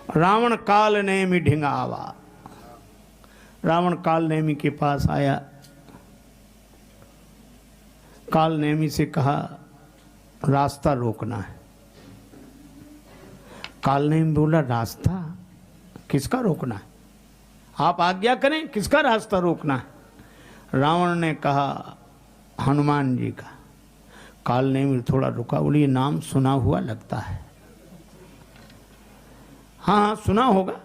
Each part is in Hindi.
रावण काल नेमि ढिंगावा। रावण काल नेमि के पास आया। काल नेमि से कहा रास्ता रोकना है। काल नेमि बोला रास्ता किसका रोकना है, आप आज्ञा करें, किसका रास्ता रोकना है। रावण ने कहा हनुमान जी का। काल नेमि थोड़ा रुका, बोली ये नाम सुना हुआ लगता है। हाँ हाँ सुना होगा।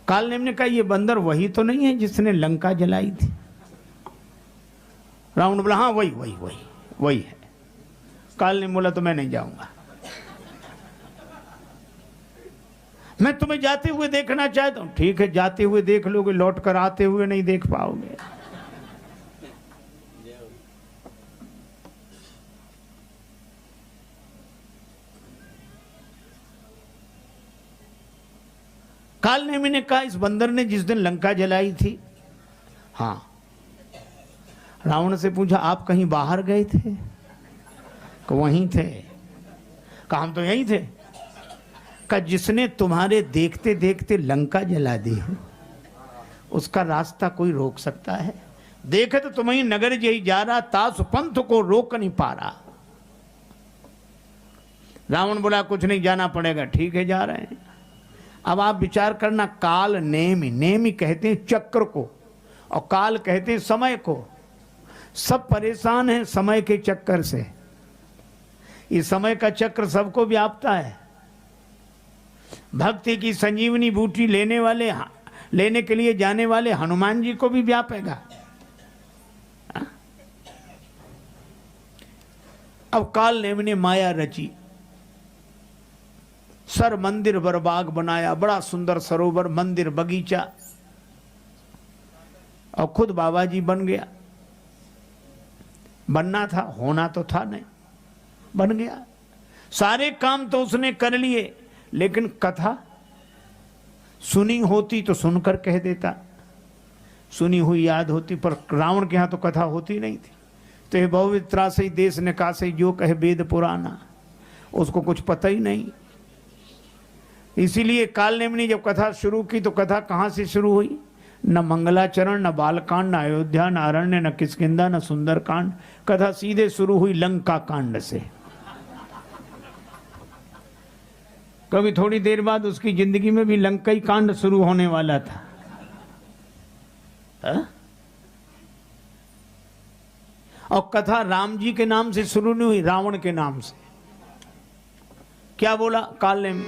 काल नेमि ने कहा ये बंदर वही तो नहीं है जिसने लंका जलाई थी। रावण बोला हाँ वही वही वही वही है। काल नेमि बोला तो मैं नहीं जाऊंगा, मैं तुम्हें जाते हुए देखना चाहता हूं। ठीक है जाते हुए देख लोगे, लौट कर आते हुए नहीं देख पाओगे। काल नेमि ने कहा इस बंदर ने जिस दिन लंका जलाई थी। हाँ। रावण से पूछा आप कहीं बाहर गए थे, कि वहीं थे। कहा हम तो यहीं थे। का जिसने तुम्हारे देखते देखते लंका जला दी है उसका रास्ता कोई रोक सकता है। देखे तो तुम्हें नगर यही जा रहा, तास पंथ को रोक नहीं पा रहा। रावण बोला कुछ नहीं जाना पड़ेगा, ठीक है जा रहे हैं। अब आप विचार करना, काल नेमि, नेमि कहते हैं चक्र को और काल कहते हैं समय को। सब परेशान हैं समय के चक्कर से। इस समय का चक्र सबको व्यापता है। भक्ति की संजीवनी बूटी लेने के लिए जाने वाले हनुमान जी को भी व्यापेगा। अब काल नेमि ने माया रची, सर मंदिर बरबाग बनाया, बड़ा सुंदर सरोवर, मंदिर, बगीचा, और खुद बाबा जी बन गया। बनना था, होना तो था नहीं, बन गया। सारे काम तो उसने कर लिए, लेकिन कथा सुनी होती तो सुनकर कह देता, सुनी हुई याद होती। पर रावण के यहाँ तो कथा होती नहीं थी। तो ये बहुवित्रा से देश निकासे जो कहे वेद पुराना, उसको कुछ पता ही नहीं। इसीलिए काल नेमि ने जब कथा शुरू की तो कथा कहाँ से शुरू हुई? न मंगलाचरण, न बालकांड, न अयोध्या, न अरण्य, न किष्किंधा, न सुंदरकांड। कथा सीधे शुरू हुई लंका कांड से। कभी थोड़ी देर बाद उसकी जिंदगी में भी लंकाई कांड शुरू होने वाला था। और कथा राम जी के नाम से शुरू नहीं हुई, रावण के नाम से। क्या बोला काल नेमि?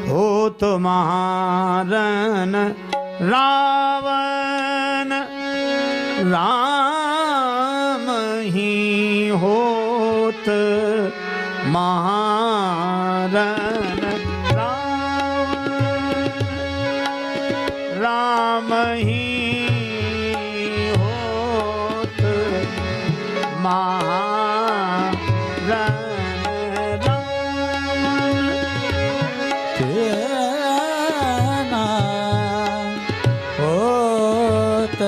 हो तो महारन रावण राम ही होत महारन राम ही होत महारन होत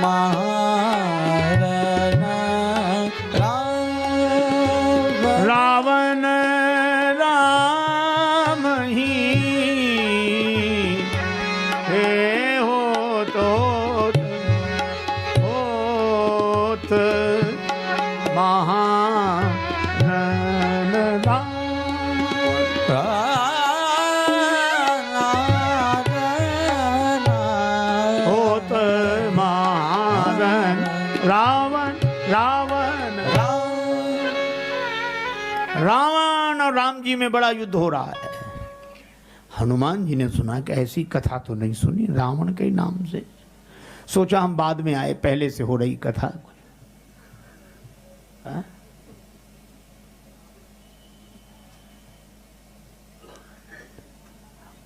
महारन रावण राम ही हे होत महारन होत महारन रावण रावण रावण और राम जी में बड़ा युद्ध हो रहा है। हनुमान जी ने सुना कि ऐसी कथा तो नहीं सुनी रावण के नाम से। सोचा हम बाद में आए, पहले से हो रही कथा।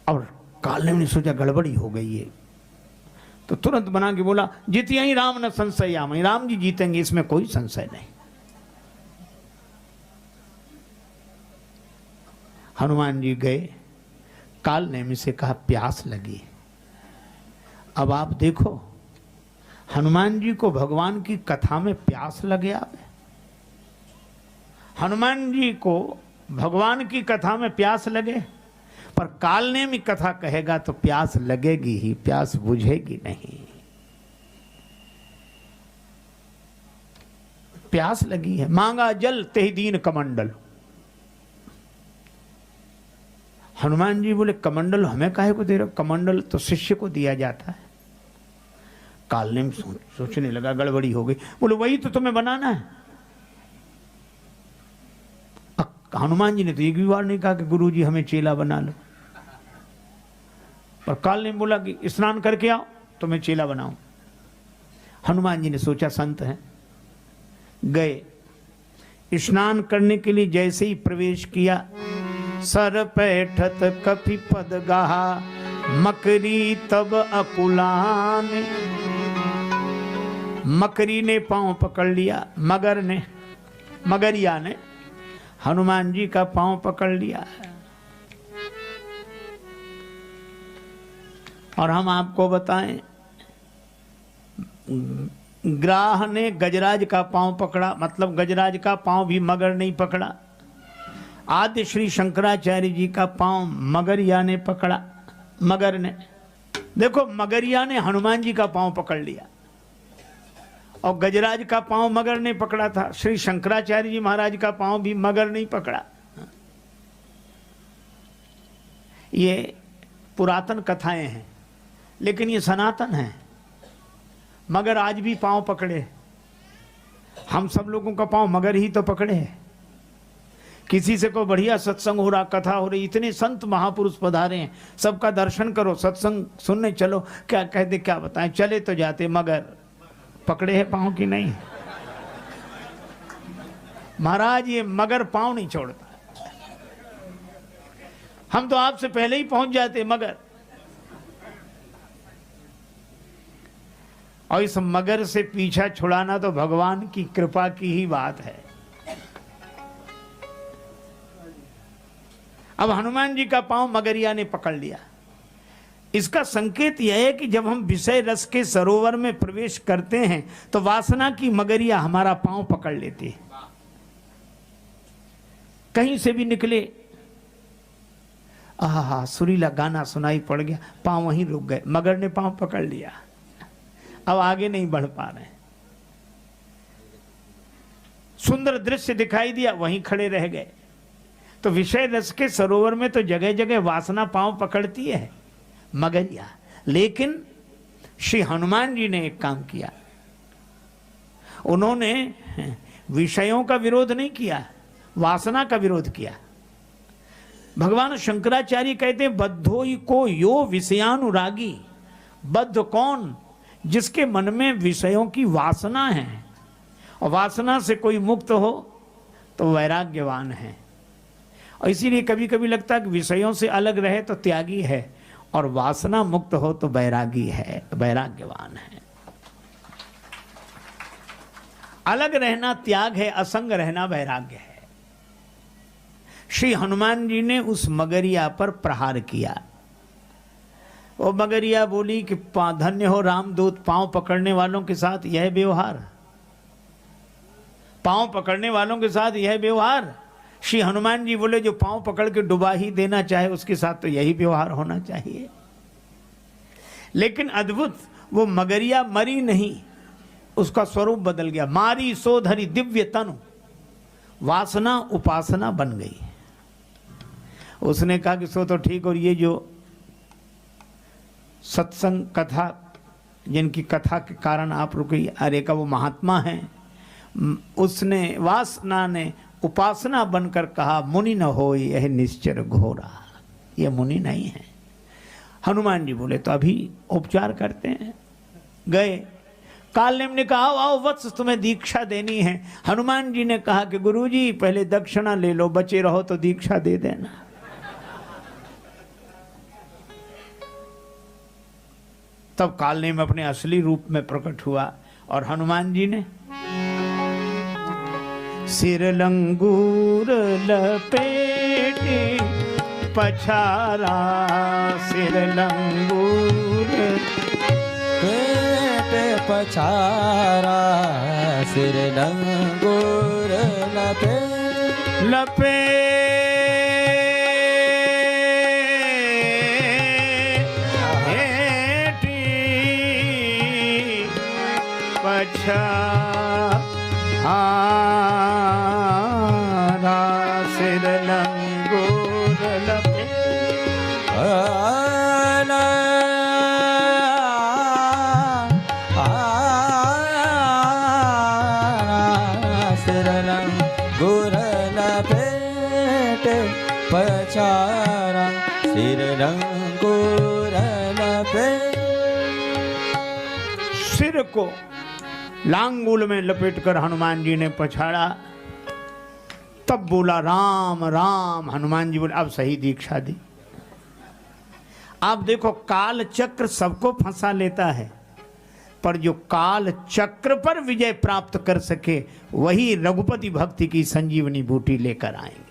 और काल नेमि ने सोचा गड़बड़ी हो गई है, तो तुरंत बना के बोला जीतिया ही राम न संशयामि, राम जी जीतेंगे, इसमें कोई संशय नहीं। हनुमान जी गए, काल नेमि से कहा प्यास लगी। अब आप देखो हनुमान जी को भगवान की कथा में प्यास लगे। आप हनुमान जी को भगवान की कथा में प्यास लगे। पर कालनेमी कथा कहेगा तो प्यास लगेगी ही, प्यास बुझेगी नहीं। प्यास लगी है, मांगा जल तेहि दीन कमंडल। हनुमान जी बोले कमंडल हमें काहे को दे रहे हो? कमंडल तो शिष्य को दिया जाता है। कालनेमी सोचने लगा, गड़बड़ी हो गई। बोले वही तो तुम्हें बनाना है। हनुमान जी ने तो एक भी बार नहीं कहा कि गुरुजी हमें चेला बना लो, पर कालनेमी बोला कि स्नान करके आओ तो मैं चेला बनाऊं। हनुमान जी ने सोचा संत हैं, गए। स्नान करने के लिए जैसे ही प्रवेश किया, सर पैठत कपि पद गाहा, मकरी तब अकुलान। मकरी ने पांव पकड़ लिया, मगर ने, मगरिया ने हनुमान जी का पांव पकड़ लिया। और हम आपको बताएं, ग्राह ने गजराज का पांव पकड़ा, मतलब गजराज का पांव भी मगर नहीं पकड़ा। आद्य श्री शंकराचार्य जी का पांव मगरिया ने पकड़ा, मगर ने। देखो मगरिया ने हनुमान जी का पांव पकड़ लिया और गजराज का पांव मगर ने पकड़ा था। श्री शंकराचार्य जी महाराज का पांव भी मगर नहीं पकड़ा। ये पुरातन कथाएं हैं, लेकिन ये सनातन है। मगर आज भी पांव पकड़े, हम सब लोगों का पांव मगर ही तो पकड़े है। किसी से कोई बढ़िया सत्संग हो रहा, कथा हो रही, इतने संत महापुरुष पधारे हैं, सबका दर्शन करो, सत्संग सुनने चलो, क्या कहते क्या बताएं, चले तो जाते, मगर पकड़े हैं पांव की नहीं। महाराज ये मगर पांव नहीं छोड़ता, हम तो आपसे पहले ही पहुंच जाते मगर। और इस मगर से पीछा छुड़ाना तो भगवान की कृपा की ही बात है। अब हनुमान जी का पांव मगरिया ने पकड़ लिया। इसका संकेत यह है कि जब हम विषय रस के सरोवर में प्रवेश करते हैं तो वासना की मगरिया हमारा पांव पकड़ लेती है। कहीं से भी निकले, आहा सुरीला गाना सुनाई पड़ गया, पांव वहीं रुक गए, मगर ने पांव पकड़ लिया, अब आगे नहीं बढ़ पा रहे। सुंदर दृश्य दिखाई दिया, वहीं खड़े रह गए। तो विषय रस के सरोवर में तो जगह जगह वासना पांव पकड़ती है, मगरिया। लेकिन श्री हनुमान जी ने एक काम किया, उन्होंने विषयों का विरोध नहीं किया, वासना का विरोध किया। भगवान शंकराचार्य कहते हैं बद्धोई को यो विषयानुरागी। बद्ध कौन? जिसके मन में विषयों की वासना है, और वासना से कोई मुक्त हो तो वैराग्यवान है। और इसीलिए कभी कभी लगता है कि विषयों से अलग रहे तो त्यागी है, और वासना मुक्त हो तो बैरागी है, वैराग्यवान है। अलग रहना त्याग है, असंग रहना वैराग्य है। श्री हनुमान जी ने उस मगरिया पर प्रहार किया। वो मगरिया बोली कि धन्य हो रामदूत, पांव पकड़ने वालों के साथ यह व्यवहार, पांव पकड़ने वालों के साथ यह व्यवहार। श्री हनुमान जी बोले जो पांव पकड़ के डुबा ही देना चाहे उसके साथ तो यही व्यवहार होना चाहिए। लेकिन अद्भुत, वो मगरिया मरी नहीं, उसका स्वरूप बदल गया। मारी सो धरी दिव्य तनु, वासना उपासना बन गई। उसने कहा कि सो तो ठीक, और ये जो सत्संग कथा, जिनकी कथा के कारण आप रुकी, अरे का वो महात्मा है, उसने वासना ने उपासना बनकर कहा मुनि न हो यह निश्चर घोरा, यह मुनि नहीं है। हनुमान जी बोले तो अभी उपचार करते हैं। गए, कालनेमी ने कहा आओ वत्स तुम्हें दीक्षा देनी है। हनुमान जी ने कहा कि गुरुजी पहले दक्षिणा ले लो, बचे रहो तो दीक्षा दे देना। तब कालनेमी अपने असली रूप में प्रकट हुआ और हनुमान जी ने सिर लंगूर लपेटे पछारा, सिर लंगूर पेटे पछारा, सिर लंगूर लपेटे पछारा सिर लंगोर लपे पछारा सिर लंगोर लपे। सिर को लांगुल में लपेटकर हनुमान जी ने पछाड़ा। तब बोला राम राम। हनुमान जी बोले अब सही दीक्षा दी। आप देखो काल चक्र सबको फंसा लेता है, पर जो काल चक्र पर विजय प्राप्त कर सके वही रघुपति भक्ति की संजीवनी बूटी लेकर आएंगे।